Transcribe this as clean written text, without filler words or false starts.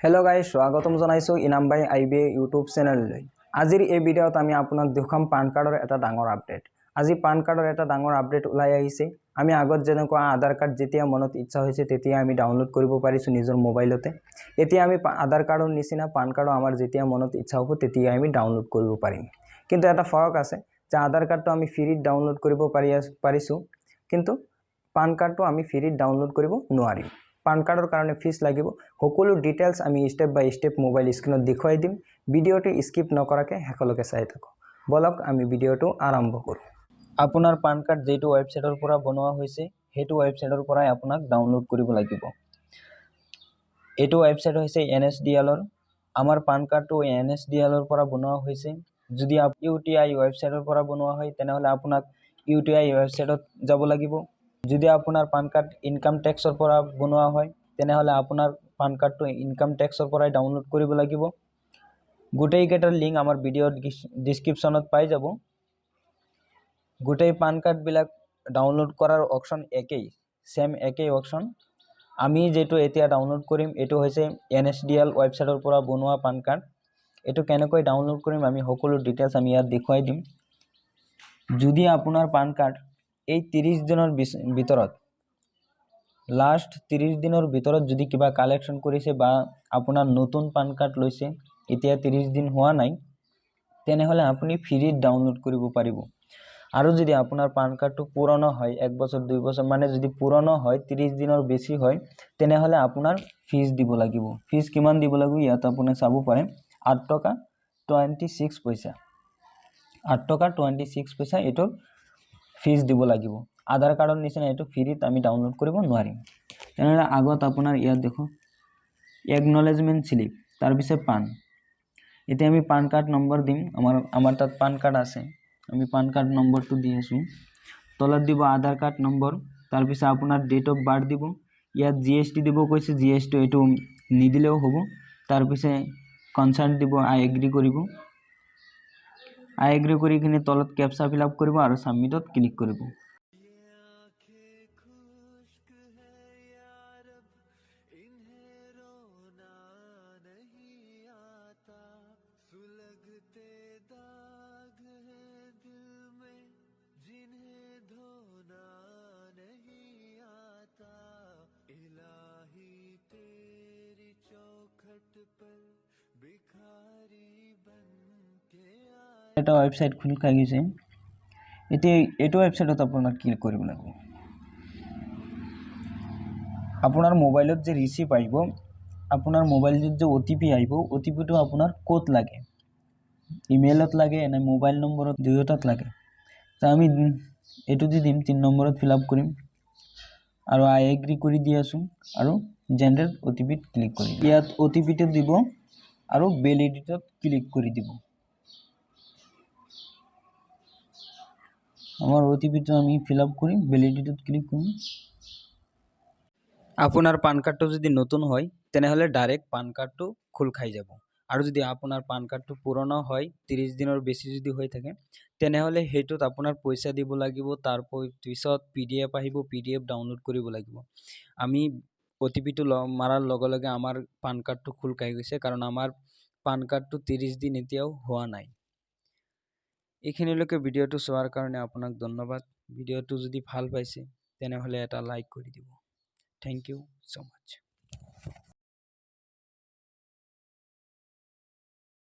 Hello guys स्वागतम जनाइছো इनाम by IBA YouTube चेनेलলৈ। আজিৰ এই ভিডিঅ'ত আমি আপোনাক দেখাম পান কাৰ্ডৰ এটা ডাঙৰ আপডেট। আজি পান কাৰ্ডৰ এটা ডাঙৰ আপডেট ওলাই আহিছে। আমি আগত যেনেকুৱা আধাৰ কাৰ্ড যেতিয়া মনত ইচ্ছা হৈছে তেতিয়া আমি ডাউনলোড কৰিব পাৰিছো নিজৰ মোবাইলতে। এতিয়া আমি আধাৰ কাৰ্ডৰ নিচিনা পান কাৰ্ডও আমাৰ যেতিয়া মনত ইচ্ছা হ'ব তেতিয়া আমি ডাউনলোড কৰিব পাৰিম। কিন্তু এটা ফৰক আছে যে আধাৰ কাৰ্ডটো আমি ফ্ৰীত ডাউনলোড কৰিব পাৰিছো কিন্তু পান কাৰ্ডটো আমি ফ্ৰীত ডাউনলোড কৰিব নোৱাৰিম। পান কাৰ্ডৰ কাৰণে ফিজ লাগিব। সকলো ডিটেইলছ আমি স্টেপ বাই স্টেপ মোবাইল স্ক্ৰিনত দেখুৱাই দিম। ভিডিঅ'টো স্কিপ নকৰাকৈ শেষলৈকে চাই থাকক। বলক আমি ভিডিঅ'টো আৰম্ভ কৰোঁ। আপোনাৰ পান কাৰ্ড যেটো ৱেবছাইটৰ পৰা বনোৱা হৈছে হেতু ৱেবছাইটৰ পৰাই আপোনাক ডাউনলোড কৰিব লাগিব। এটো ৱেবছাইট হৈছে NSDL ৰ। আমাৰ পান কাৰ্ডটো NSDL ৰ পৰা বনোৱা হৈছে। যদি UTI ৱেবছাইটৰ পৰা বনোৱা হয় তেনেহলে আপোনাক UTI ৱেবছাইটত যাব লাগিব। যদি আপোনাৰ পান কাৰ্ড ইনকাম টেক্সৰ পৰা বনোৱা হয় তেনেহলে আপোনাৰ পান কাৰ্ডটো ইনকাম টেক্সৰ পৰাই ডাউনলোড কৰিব লাগিব। গোটেই কেটাৰ লিংক আমাৰ ভিডিঅ'ৰ ডেসক্ৰিপচনত পাই যাব। গোটেই পান কাৰ্ড বিলাক ডাউনলোড কৰাৰ অপচন একেই, সেম একেই অপচন। আমি যেটো এতিয়া ডাউনলোড কৰিম এটো হৈছে NSDL ৱেবছাইটৰ পৰা বনোৱা পান কাৰ্ড। এটো কেনেকৈ ডাউনলোড কৰিম আমি সকলো ডিটেইলছ আমি ইয়াত দেখুৱাই দিম। যদি আপোনাৰ পান কাৰ্ড এই 30 দিনৰ ভিতৰত লাষ্ট 30 দিনৰ ভিতৰত যদি কিবা কালেকশন কৰিছে বা আপোনাৰ নতুন পান কাৰ্ড লৈছে এতিয়া 30 দিন হোৱা নাই তেনেহলে আপুনি ফ্ৰীত ডাউনলোড কৰিব পাৰিব। আৰু যদি আপোনাৰ পান কাৰ্ডটো পুৰণা হয় 1 বছৰ 2 বছৰ মানে যদি পুৰণা হয় 30 দিনৰ বেছি হয় তেনেহলে আপোনাৰ ফিজ দিব লাগিব। ফিজ কিমান দিব লাগিব ইয়াত আপুনি চাব পাৰে 8 টকা 26 পইচা। 8 টকা 26 পইচা এটো ফিজ দিব লাগিব। আধাৰ কাৰ্ডৰ নিচিনা এটো ফ্ৰীত আমি ডাউনলোড কৰিব নোৱাৰিম। তেনেহলে আগত আপোনাৰ ইয়াত দেখো একনলেজমেন্ট স্লিপ তাৰ পিছে পান। এতিয়া আমি পান কাৰ্ড নম্বৰ দিম। আমাৰ তাত পান কাৰ্ড আছে। আমি পান কাৰ্ড নম্বৰটো দি আছো। তলত দিব আধাৰ কাৰ্ড নম্বৰ তাৰ পিছে আপোনাৰ ডেট অফ বাৰ্থ দিব। ইয়াত GST দিব কৈছে GST এটো নিদিলেও হ'ব। তাৰ পিছে কনসাৰ্ট দিব আই এগ্ৰি কৰিব। আই এগ্ৰি কৰি কিনে তলত ক্যাপচা ফিল আপ কৰিব আৰু সাবমিটত ক্লিক কৰিব। এটা ওয়েবসাইট খুল খাই গৈছে। এতিয়া এটো ওয়েবসাইটত আপোনাক ক্লিক কৰিব লাগিব। আপোনাৰ মোবাইলত যে ৰিসিভ আহিব আপোনাৰ মোবাইলত যে OTP আহিব OTPটো আপোনাৰ ক'ত লাগে ইমেইলত লাগে না মোবাইল নম্বৰত দুয়োটাত লাগে। তা আমি এটো দি দিম 3 নম্বৰত ফিল আপ কৰিম আৰু আই এগ্ৰি কৰি দি আছো আৰু জেনাৰেট OTP ত ক্লিক কৰিম। ইয়াত OTP টো দিব আৰু ভ্যালিডিটিত ক্লিক কৰি দিব। আমাৰ OTP টো আমি ফিল আপ কৰি ভ্যালিডিটিত ক্লিক কৰিম। আপোনাৰ পান কাৰ্ডটো যদি নতুন হয় তেনেহলে ডাইৰেক্ট পান কাৰ্ডটো খোল খাই যাব। আৰু যদি আপোনাৰ পান কাৰ্ডটো পুৰণা হয় 30 দিনৰ বেছি যদি হৈ থাকে তেনেহলে হেতুত আপোনাৰ পইচা দিব লাগিব। তাৰ পিছত PDF আহিব PDF ডাউনলোড কৰিব লাগিব। আমি OTP টো মাৰাৰ লগে লগে আমাৰ পান কাৰ্ডটো খোল খাই গৈছে কাৰণ আমাৰ পান কাৰ্ডটো 30 দিন এতিয়াও হোৱা নাই। এইখিনিলৈকে ভিডিঅ'টো চোৱাৰ কাৰণে আপোনাক ধন্যবাদ। ভিডিঅ'টো যদি ভাল পাইছে তেনেহলে এটা লাইক কৰি দিব। Thank you so much.